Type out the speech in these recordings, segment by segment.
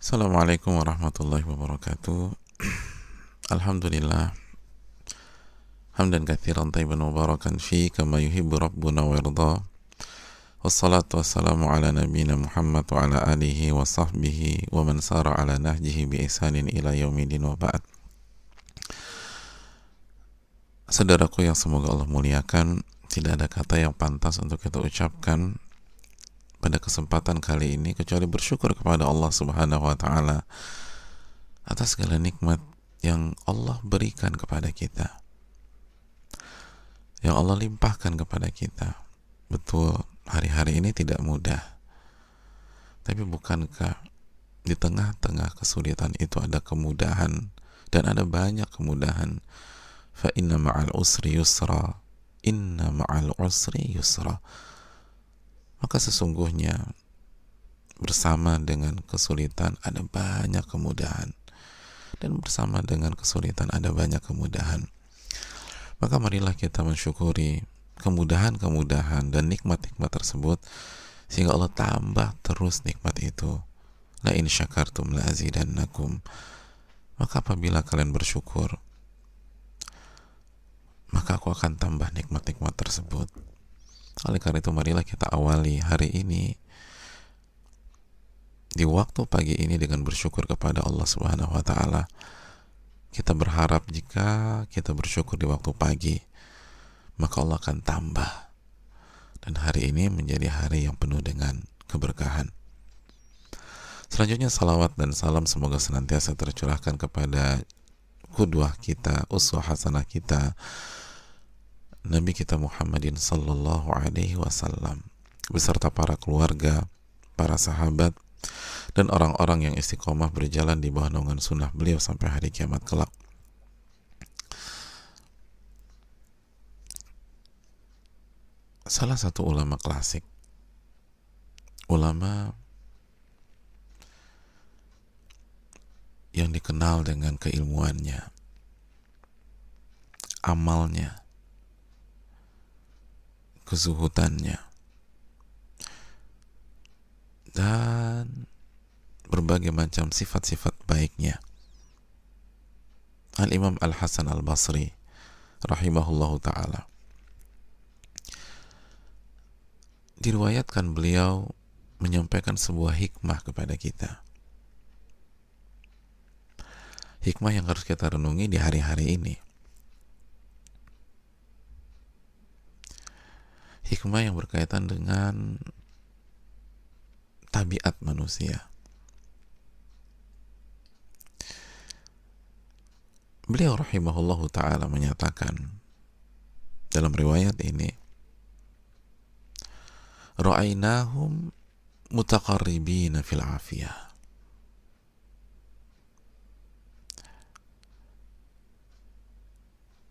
Assalamualaikum warahmatullahi wabarakatuh. Alhamdulillah hamdan katsiran tayyiban mubarakan fi kama yuhibbu rabbuna wa yarda. Wassalatu wassalamu ala nabiyyina Muhammad wa ala alihi wa sahbihi wa man sara ala nahjihi bi ihsanin ila yaumidin wa ba'd. Saudaraku yang semoga Allah muliakan, tidak ada kata yang pantas untuk kita ucapkan pada kesempatan kali ini kecuali bersyukur kepada Allah Subhanahu wa taala atas segala nikmat yang Allah berikan kepada kita, yang Allah limpahkan kepada kita. Betul, hari-hari ini tidak mudah, tapi bukankah di tengah-tengah kesulitan itu ada kemudahan, dan ada banyak kemudahan. Fa inna ma'al usri yusra, inna ma'al usri yusra. Maka sesungguhnya bersama dengan kesulitan ada banyak kemudahan, dan bersama dengan kesulitan ada banyak kemudahan. Maka marilah kita mensyukuri kemudahan-kemudahan dan nikmat-nikmat tersebut, sehingga Allah tambah terus nikmat itu. La in syakartum la azidannakum. Maka apabila kalian bersyukur, maka aku akan tambah nikmat-nikmat tersebut. Oleh karena itu marilah kita awali hari ini di waktu pagi ini dengan bersyukur kepada Allah Subhanahu wa taala. Kita berharap jika kita bersyukur di waktu pagi, maka Allah akan tambah, dan hari ini menjadi hari yang penuh dengan keberkahan. Selanjutnya salawat dan salam semoga senantiasa tercurahkan kepada qudwah kita, uswah hasanah kita, Nabi kita Muhammadin sallallahu alaihi wasallam, beserta para keluarga, para sahabat, dan orang-orang yang istiqomah berjalan di bawah naungan sunnah beliau sampai hari kiamat kelak. Salah satu ulama klasik, ulama yang dikenal dengan keilmuannya, amalnya, kezuhudannya, dan berbagai macam sifat-sifat baiknya, Al-Imam Al-Hasan Al-Basri rahimahullahu ta'ala. Diriwayatkan beliau menyampaikan sebuah hikmah kepada kita, hikmah yang harus kita renungi di hari-hari ini, hikmah yang berkaitan dengan tabiat manusia. Beliau rahimahullahu ta'ala menyatakan dalam riwayat ini, ra'ainahum mutaqarribina fil afiyah.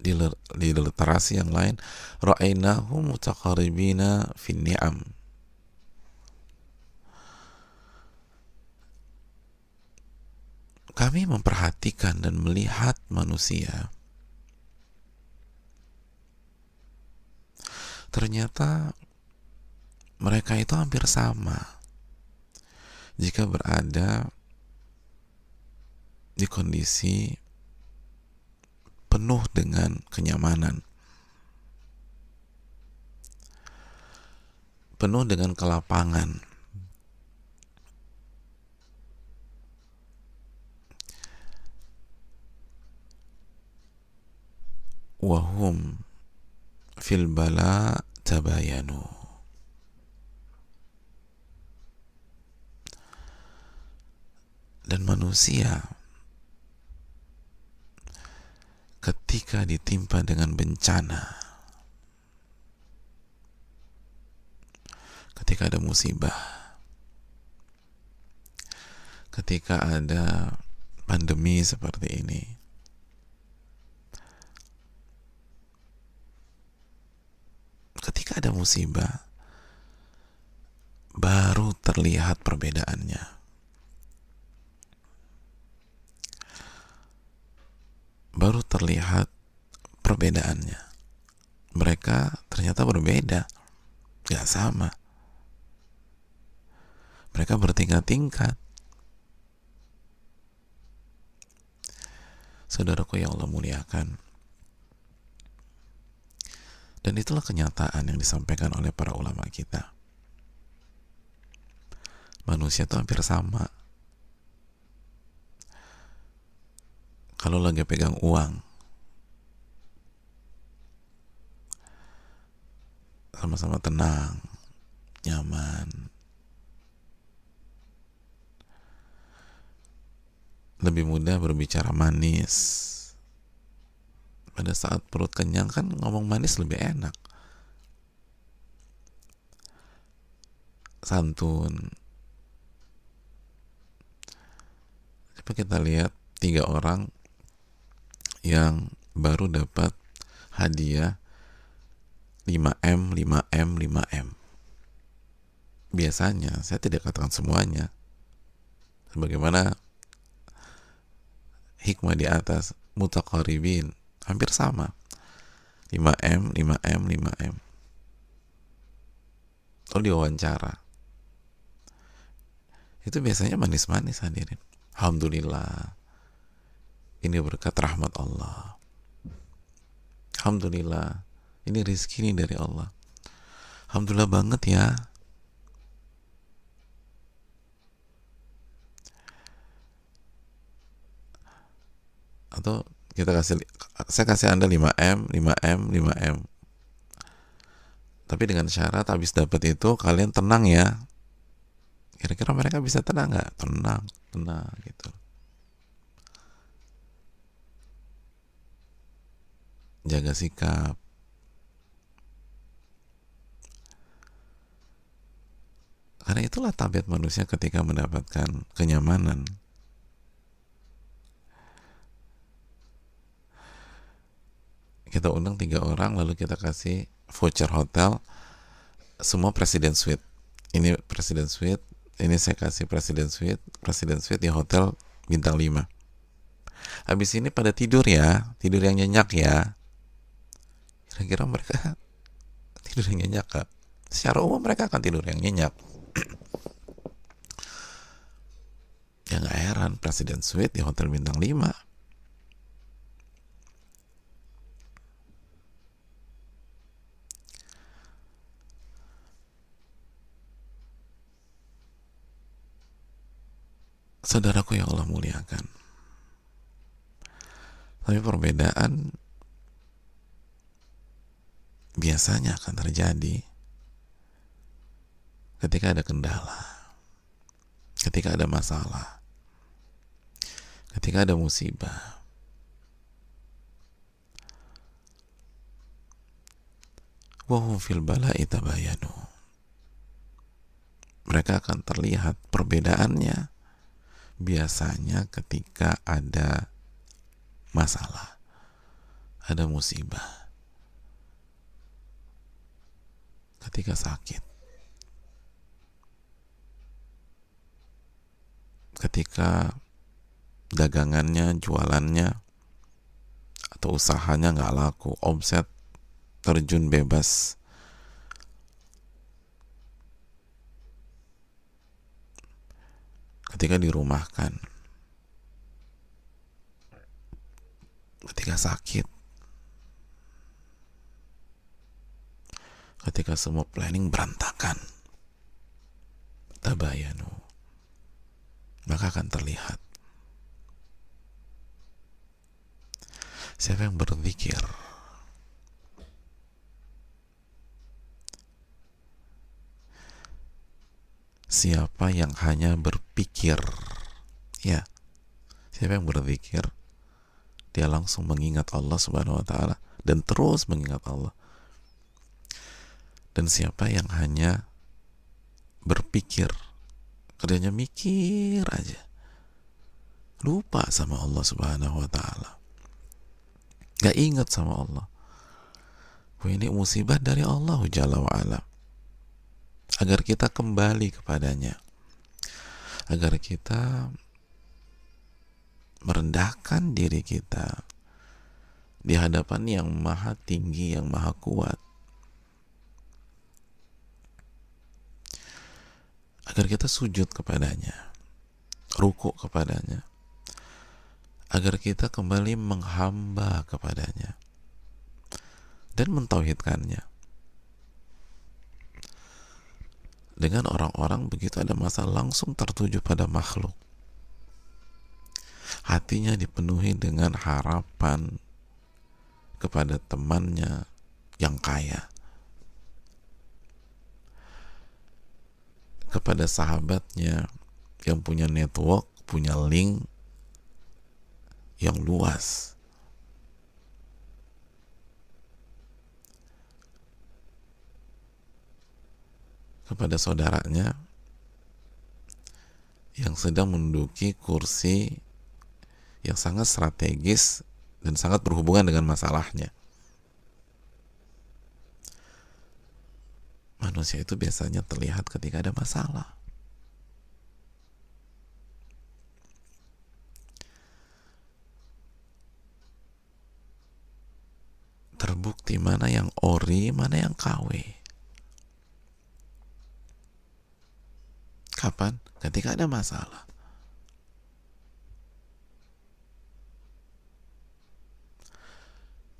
Di literasi yang lain, ra'ainahum mutaqarribina fin ni'am. Kami memperhatikan dan melihat manusia, ternyata mereka itu hampir sama jika berada di kondisi penuh dengan kenyamanan, penuh dengan kelapangan, wahum fil bala tabayanu. Dan manusia ketika ditimpa dengan bencana, ketika ada musibah, ketika ada pandemi seperti ini, ketika ada musibah, baru terlihat perbedaannya. Baru terlihat perbedaannya. Mereka ternyata berbeda, gak sama. Mereka bertingkat-tingkat. Saudaraku yang Allah muliakan, dan itulah kenyataan yang disampaikan oleh para ulama kita. Manusia itu hampir sama. Kalau lagi pegang uang, sama-sama tenang, nyaman. Lebih mudah berbicara manis. Pada saat perut kenyang kan ngomong manis lebih enak. Santun. Coba kita lihat 3 orang yang baru dapat hadiah 5M, 5M, 5M. Biasanya, saya tidak katakan semuanya, sebagaimana hikmah di atas, mutaqaribin, hampir sama. 5M, 5M, 5M. Lalu diwawancara. Itu biasanya manis-manis hadirin. Alhamdulillah, ini berkat rahmat Allah. Alhamdulillah, ini rezeki ini dari Allah. Alhamdulillah banget ya. Atau saya kasih Anda 5M, 5M, 5M. Tapi dengan syarat habis dapat itu kalian tenang ya. Kira-kira mereka bisa tenang nggak? Tenang gitu. Jaga sikap. Karena itulah tabiat manusia ketika mendapatkan kenyamanan. Kita undang 3 orang, lalu kita kasih voucher hotel, semua Presiden Suite. Ini Presiden Suite, ini saya kasih Presiden Suite di hotel bintang 5. Habis ini pada tidur ya, tidur yang nyenyak ya. Kira-kira mereka tidur yang nyenyak gak? Secara umum mereka akan tidur yang nyenyak. Ya gak heran, Presiden Suite di hotel bintang 5. Saudaraku yang Allah muliakan, tapi perbedaan biasanya akan terjadi ketika ada kendala, ketika ada masalah, ketika ada musibah. Wahum fil bala'i tabayanu. Mereka akan terlihat perbedaannya biasanya ketika ada masalah, ada musibah, ketika sakit, ketika dagangannya, jualannya, atau usahanya nggak laku, omset terjun bebas, ketika dirumahkan, ketika sakit, ketika semua planning berantakan, tabayanu, maka akan terlihat siapa yang berzikir, siapa yang hanya berpikir. Ya, siapa yang berzikir, dia langsung mengingat Allah Subhanahu wa ta'ala dan terus mengingat Allah. Dan siapa yang hanya berpikir, kerjanya mikir aja, lupa sama Allah Subhanahu wa ta'ala, gak ingat sama Allah. Ini musibah dari Allah Jalla wa'ala, agar kita kembali kepadanya, agar kita merendahkan diri kita di hadapan yang maha tinggi, yang maha kuat, agar kita sujud kepadanya, rukuk kepadanya, agar kita kembali menghamba kepadanya dan mentauhidkannya. Dengan orang-orang begitu ada masalah langsung tertuju pada makhluk, hatinya dipenuhi dengan harapan kepada temannya yang kaya, kepada sahabatnya yang punya network, punya link yang luas, kepada saudaranya yang sedang menduduki kursi yang sangat strategis dan sangat berhubungan dengan masalahnya. Manusia itu biasanya terlihat ketika ada masalah. Terbukti mana yang ori, mana yang KW. Kapan? Ketika ada masalah.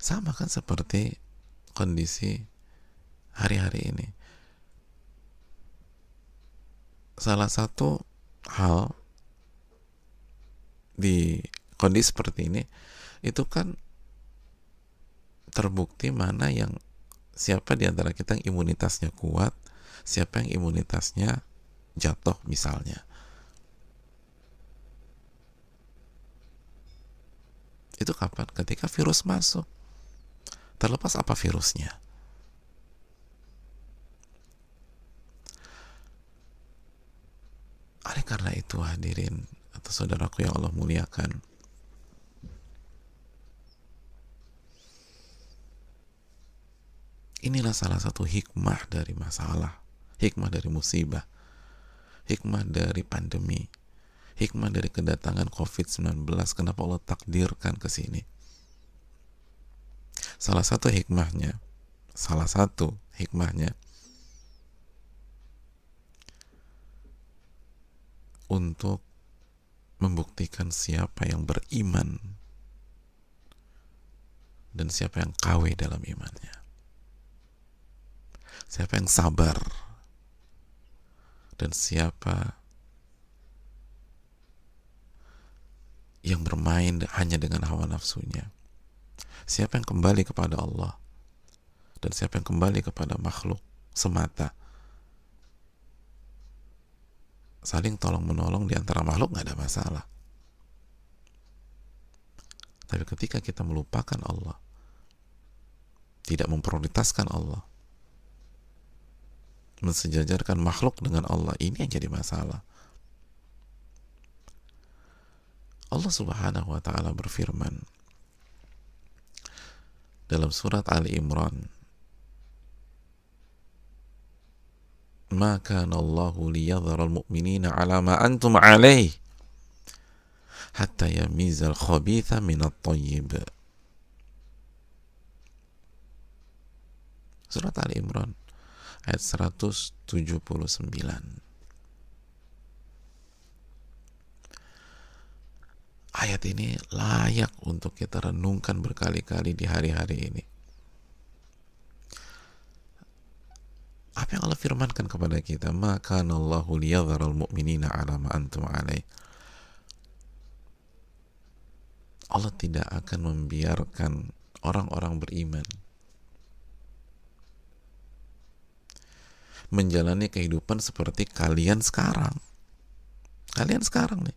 Sama kan seperti kondisi hari-hari ini. Salah satu hal di kondisi seperti ini itu kan terbukti mana yang, siapa di antara kita yang imunitasnya kuat, siapa yang imunitasnya jatuh misalnya. Itu kapan? Ketika virus masuk. Terlepas apa virusnya. Oleh karena itu hadirin atau saudaraku yang Allah muliakan, inilah salah satu hikmah dari masalah, hikmah dari musibah, hikmah dari pandemi, hikmah dari kedatangan COVID-19. Kenapa Allah takdirkan ke sini? Salah satu hikmahnya untuk membuktikan siapa yang beriman dan siapa yang KW dalam imannya, siapa yang sabar dan siapa yang bermain hanya dengan hawa nafsunya, siapa yang kembali kepada Allah dan siapa yang kembali kepada makhluk semata. Saling tolong menolong di antara makhluk nggak ada masalah. Tapi ketika kita melupakan Allah, tidak memprioritaskan Allah, mensejajarkan makhluk dengan Allah, ini yang jadi masalah. Allah Subhanahu wa ta'ala berfirman dalam surat Ali Imran, "Ma kana Allahu liyadhara al-mu'minina 'ala ma antum 'alaihi hatta yamizal khabitha minat thayyib." Surat Ali Imran ayat 179. Ayat ini layak untuk kita renungkan berkali-kali di hari-hari ini. Apa yang Allah firmankan kepada kita? "Ma kana Allahu liyadhara al-mu'minina 'ala ma antum 'alaihi." Allah tidak akan membiarkan orang-orang beriman menjalani kehidupan seperti kalian sekarang. Kalian sekarang nih,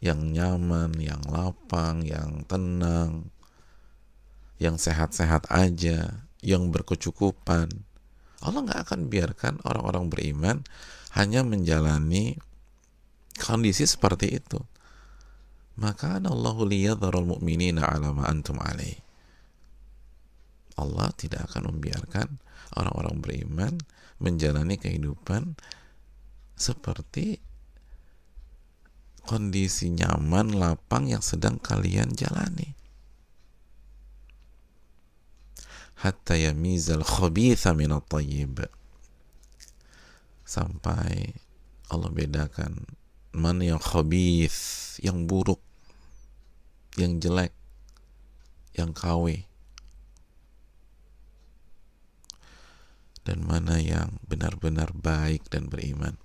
yang nyaman, yang lapang, yang tenang, yang sehat-sehat aja, yang berkecukupan. Allah nggak akan biarkan orang-orang beriman hanya menjalani kondisi seperti itu. Maka Allahu liyadharul mu'minina 'ala ma antum 'alaihi. Allah tidak akan membiarkan orang-orang beriman menjalani kehidupan seperti kondisi nyaman, lapang yang sedang kalian jalani. Hatta yamizal khabitha minat thayyib. Sampai Allah bedakan mana yang khabith, yang buruk, yang jelek, yang KW, dan mana yang benar-benar baik dan beriman.